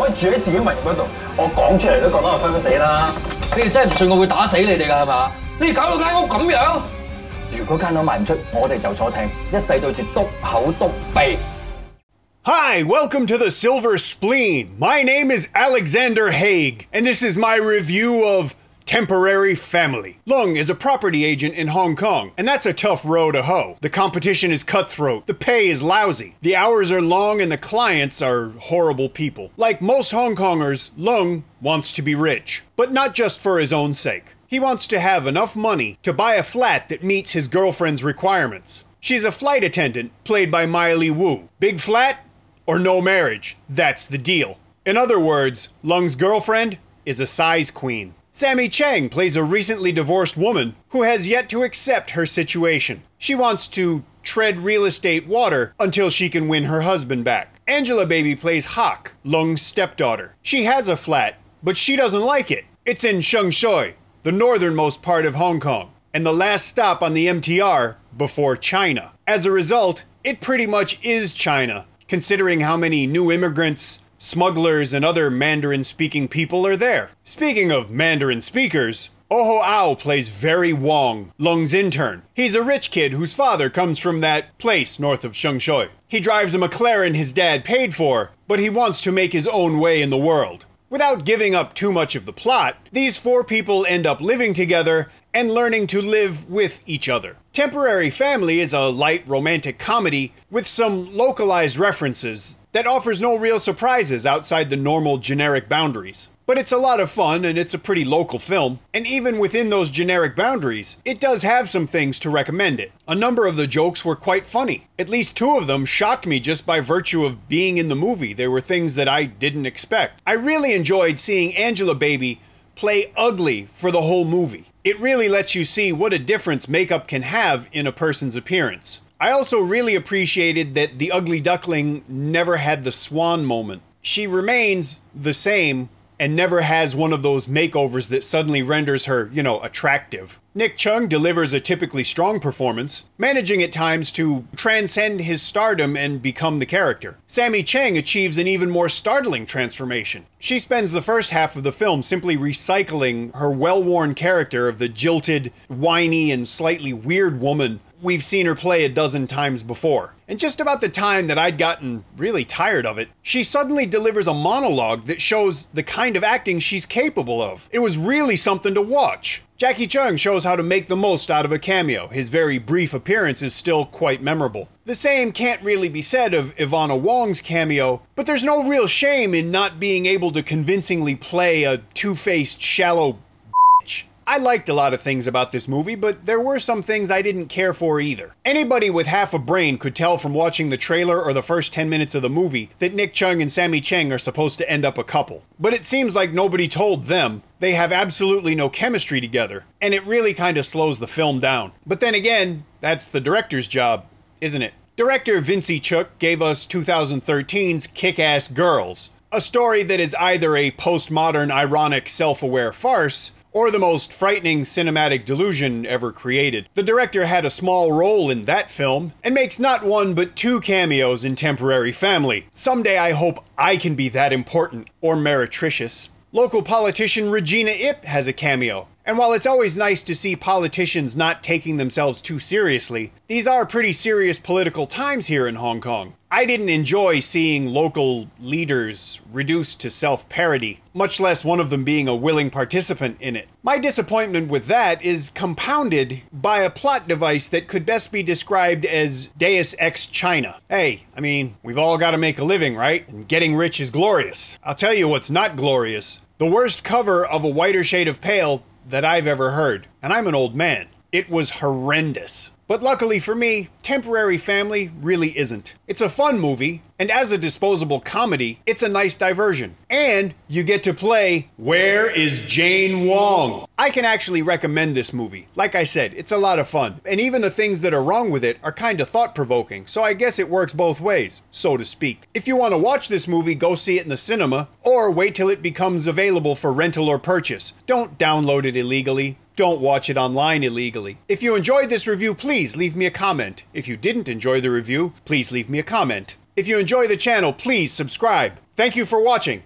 以住喺自己物業嗰度，我講出嚟都覺得我分分地啦。你哋真係唔信我會打死你哋㗎係嘛？你哋搞到間屋咁樣，如果間樓賣唔出，我哋就坐艇，一世對住篤口篤鼻。Hi, welcome to the Silver Spleen. My name is Alexander Haig, and this is my review of Temporary Family. Leung is a property agent in Hong Kong, and that's a tough row to hoe. The competition is cutthroat, the pay is lousy, the hours are long, and the clients are horrible people. Like most Hong Kongers, Leung wants to be rich, but not just for his own sake. He wants to have enough money to buy a flat that meets his girlfriend's requirements. She's a flight attendant, played by Miley Wu. Big flat or no marriage, that's the deal. In other words, Leung's girlfriend is a size queen. Sammi Cheng plays a recently divorced woman who has yet to accept her situation. She wants to tread real estate water until she can win her husband back. Angela Baby plays Hak, Leung's stepdaughter. She has a flat, but she doesn't like it. It's in Sheung, the northernmost part of Hong Kong, and the last stop on the MTR before China. As a result, it pretty much is China, considering how many new immigrants, smugglers, and other Mandarin-speaking people are there. Speaking of Mandarin speakers, Oho Ao plays Very Wong, Leung's intern. He's a rich kid whose father comes from that place north of Sheung. He drives a McLaren his dad paid for, but he wants to make his own way in the world. Without giving up too much of the plot, these four people end up living together and learning to live with each other. Temporary Family is a light romantic comedy with some localized references that offers no real surprises outside the normal generic boundaries. But it's a lot of fun and it's a pretty local film, and even within those generic boundaries, it does have some things to recommend it. A number of the jokes were quite funny. At least two of them shocked me just by virtue of being in the movie. They were things that I didn't expect. I really enjoyed seeing Angela Baby play ugly for the whole movie. It really lets you see what a difference makeup can have in a person's appearance. I also really appreciated that the ugly duckling never had the swan moment. She remains the same and never has one of those makeovers that suddenly renders her, attractive. Nick Cheung delivers a typically strong performance, managing at times to transcend his stardom and become the character. Sammi Cheng achieves an even more startling transformation. She spends the first half of the film simply recycling her well-worn character of the jilted, whiny, and slightly weird woman we've seen her play a dozen times before. And just about the time that I'd gotten really tired of it, she suddenly delivers a monologue that shows the kind of acting she's capable of. It was really something to watch. Jackie Cheung shows how to make the most out of a cameo. His very brief appearance is still quite memorable. The same can't really be said of Ivana Wong's cameo, but there's no real shame in not being able to convincingly play a two-faced, shallow bitch. I liked a lot of things about this movie, but there were some things I didn't care for either. Anybody with half a brain could tell from watching the trailer or the first 10 minutes of the movie that Nick Cheung and Sammi Cheng are supposed to end up a couple. But it seems like nobody told them. They have absolutely no chemistry together, and it really kind of slows the film down. But then again, that's the director's job, isn't it? Director Vincey Chuk gave us 2013's Kick-Ass Girls, a story that is either a postmodern, ironic, self-aware farce, or the most frightening cinematic delusion ever created. The director had a small role in that film, and makes not one but two cameos in Temporary Family. Someday I hope I can be that important, or meretricious. Local politician Regina Ip has a cameo. And while it's always nice to see politicians not taking themselves too seriously, these are pretty serious political times here in Hong Kong. I didn't enjoy seeing local leaders reduced to self-parody, much less one of them being a willing participant in it. My disappointment with that is compounded by a plot device that could best be described as Deus Ex China. Hey, we've all got to make a living, right? And getting rich is glorious. I'll tell you what's not glorious. The worst cover of A Whiter Shade of Pale that I've ever heard. And I'm an old man. It was horrendous. But luckily for me, Temporary Family really isn't. It's a fun movie, and as a disposable comedy, it's a nice diversion. And you get to play Where is Jane Wong? I can actually recommend this movie. Like I said, it's a lot of fun. And even the things that are wrong with it are kind of thought-provoking, so I guess it works both ways, so to speak. If you want to watch this movie, go see it in the cinema, or wait till it becomes available for rental or purchase. Don't download it illegally. Don't watch it online illegally. If you enjoyed this review, please leave me a comment. If you didn't enjoy the review, please leave me a comment. If you enjoy the channel, please subscribe. Thank you for watching.